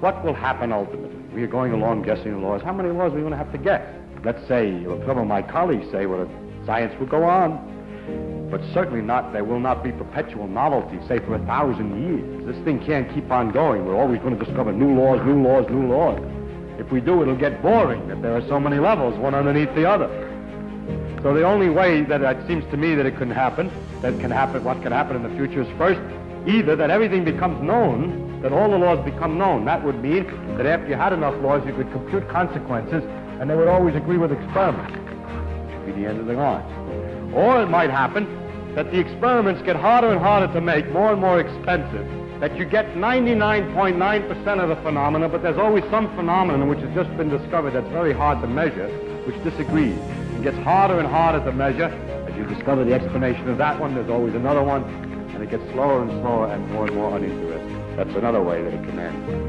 what will happen ultimately? We are going along guessing the laws. How many laws are we going to have to guess? Let's say, some of my colleagues say, well, science will go on, but certainly not, there will not be perpetual novelty, say, for 1,000 years. This thing can't keep on going. We're always going to discover new laws, new laws, new laws. If we do, it'll get boring, that there are so many levels, one underneath the other. So the only way that it seems to me that it can happen, what can happen in the future is first, either that everything becomes known, that all the laws become known. That would mean that after you had enough laws, you could compute consequences, and they would always agree with experiments. Which would be the end of the line. Or it might happen that the experiments get harder and harder to make, more and more expensive, that you get 99.9% of the phenomena, but there's always some phenomenon which has just been discovered that's very hard to measure, which disagrees. It gets harder and harder to measure. As you discover the explanation of that one, there's always another one, and it gets slower and slower and more uninteresting. That's another way that it can end.